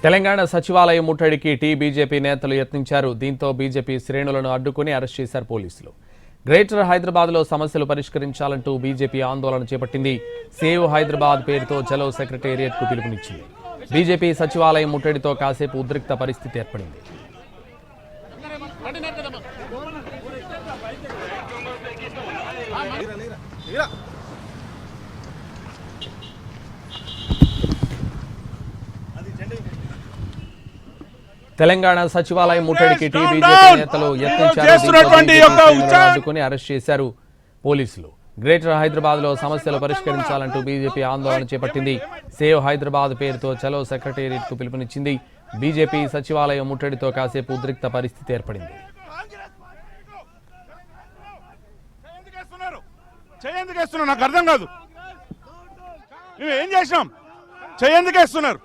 తెలంగాణ సచివాలయం ముట్టడికి బీజేపీ నేతలు యత్నించారు. దీంతో బీజేపీ శ్రేణులను అడ్డుకుని అరెస్ట్ చేశారు పోలీసులు. గ్రేటర్ హైదరాబాద్లో సమస్యలు పరిష్కరించాలంటూ బీజేపీ ఆందోళన చేపట్టింది. సేవ్ హైదరాబాద్ పేరుతో చలో సెక్రటేరియట్కు పిలుపునిచ్చింది. బీజేపీ సచివాలయం ముట్టడితో కాసేపు ఉద్రిక్త పరిస్థితి ఏర్పడింది. తెలంగాణ సచివాలయం ముట్టడికి బీజేపీ నేతలు యత్నించారు. అరెస్ట్ చేశారు పోలీసులు. గ్రేటర్ హైదరాబాద్ లో సమస్యలు పరిష్కరించాలంటూ బీజేపీ ఆందోళన చేపట్టింది. సేవ్ హైదరాబాద్ పేరుతో చలో సెక్రటేరియట్ కు పిలుపునిచ్చింది. బీజేపీ సచివాలయం ముట్టడితో కాసేపు ఉద్రిక్త పరిస్థితి ఏర్పడింది. నాకు అర్థం కాదు, మేము ఏం చేసినాం? చేయందుకేస్తున్నారు.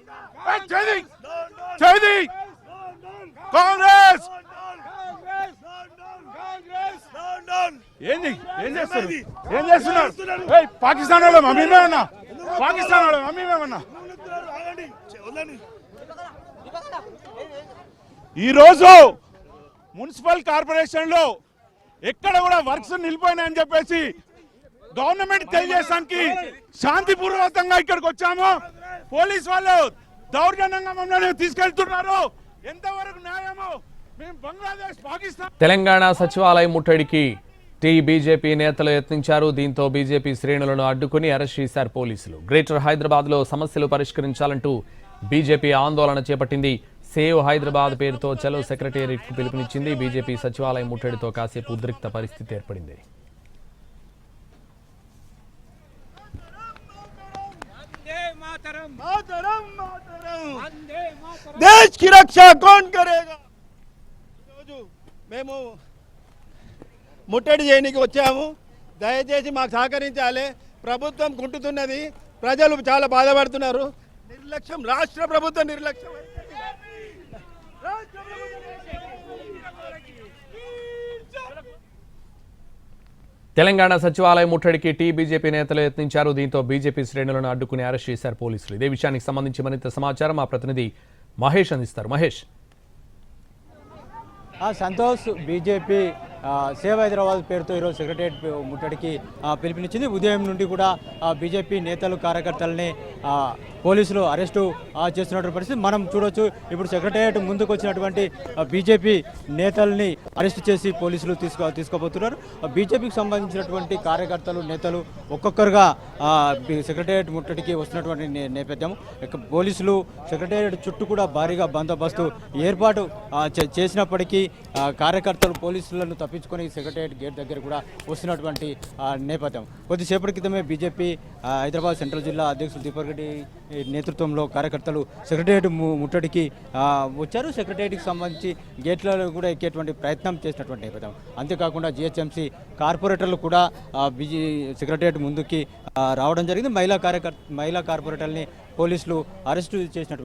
కాంగ్రెస్ ఏం చేస్తున్నారు? పాకిస్తాన్ వాళ్ళ మమ్మీమేమన్నా? పాకిస్తాన్ వాళ్ళ మమ్మీమేమన్నా? ఈరోజు మున్సిపల్ కార్పొరేషన్ లో ఎక్కడ కూడా వర్క్స్ నిలిపోయినాయని చెప్పేసి గవర్నమెంట్ తెలియజేయడానికి శాంతిపూర్వకంగా ఇక్కడికి వచ్చాము. పోలీస్ వాళ్ళు దౌర్జన్యంగా మమ్మల్ని తీసుకెళ్తున్నారు. ఎంతవరకు న్యాయము? మేము బంగ్లాదేశ్, పాకిస్తాన్. తెలంగాణ సచివాలయం ముట్టడికి బీజేపీ నేతలు యత్నించారు. దీంతో బీజేపీ శ్రేణులను అడ్డుకుని అరెస్ట్ చేశారు పోలీసులు. గ్రేటర్ హైదరాబాద్ లో సమస్యలు పరిష్కరించాలంటూ బీజేపీ ఆందోళన చేపట్టింది. సేవ్ హైదరాబాద్ పేరుతో చలో సెక్రటేరియట్ కు పిలుపునిచ్చింది. బీజేపీ సచివాలయం ముట్టడితో కాసేపు ఉద్రిక్త పరిస్థితి ఏర్పడింది. దేశ్ కి రక్ష కౌన్ కరేగా? ఈరోజు మేము ముట్టడి చేయడానికి వచ్చాము. దయచేసి మాకు సహకరించాలి. ప్రభుత్వం కుంటుతున్నది, ప్రజలు చాలా బాధపడుతున్నారు. నిర్లక్ష్యం, రాష్ట్ర ప్రభుత్వం నిర్లక్ష్యం. తెలంగాణ సచివాలయం ముట్టడికి బీజేపీ నేతలు యత్నించారు. దీంతో బీజేపీ శ్రేణులను అడ్డుకుని అరెస్ట్ చేశారు పోలీసులు. ఇదే విషయానికి సంబంధించి మరింత సమాచారం మా ప్రతినిధి మహేష్ అందిస్తారు. మహేష్. సంతోష్, బీజేపీ సేవ్ హైదరాబాద్ పేరుతో ఈరోజు సెక్రటేరియట్ ముట్టడికి పిలుపునిచ్చింది. ఉదయం నుండి కూడా బీజేపీ నేతలు, కార్యకర్తలని పోలీసులు అరెస్టు చేస్తున్నటువంటి పరిస్థితి మనం చూడొచ్చు. ఇప్పుడు సెక్రటేరియట్ ముందుకు వచ్చినటువంటి బీజేపీ నేతల్ని అరెస్ట్ చేసి పోలీసులు తీసుకోబోతున్నారు. బీజేపీకి సంబంధించినటువంటి కార్యకర్తలు, నేతలు ఒక్కొక్కరుగా సెక్రటేరియట్ ముట్టడికి వస్తున్నటువంటి నేపథ్యం. పోలీసులు సెక్రటేరియట్ చుట్టూ కూడా భారీగా బందోబస్తు ఏర్పాటు చేసినప్పటికీ కార్యకర్తలు పోలీసులను తప్పించుకొని సెక్రటేరియట్ గేట్ దగ్గర కూడా వస్తున్నటువంటి నేపథ్యం. కొద్దిసేపటి క్రితమే బీజేపీ హైదరాబాద్ సెంట్రల్ జిల్లా అధ్యక్షులు దీపక్ రెడ్డి నేతృత్వంలో కార్యకర్తలు సెక్రటేరియట్ ముట్టడికి వచ్చారు. సెక్రటేరియట్కి సంబంధించి గేట్లలో కూడా ఎక్కేటువంటి ప్రయత్నం చేసినటువంటి నేపథ్యం. అంతేకాకుండా జిహెచ్ఎంసీ కార్పొరేటర్లు కూడా సెక్రటేరియట్ ముందుకి రావడం జరిగింది. మహిళా కార్పొరేటర్ని పోలీసులు అరెస్టు చేసినటువంటి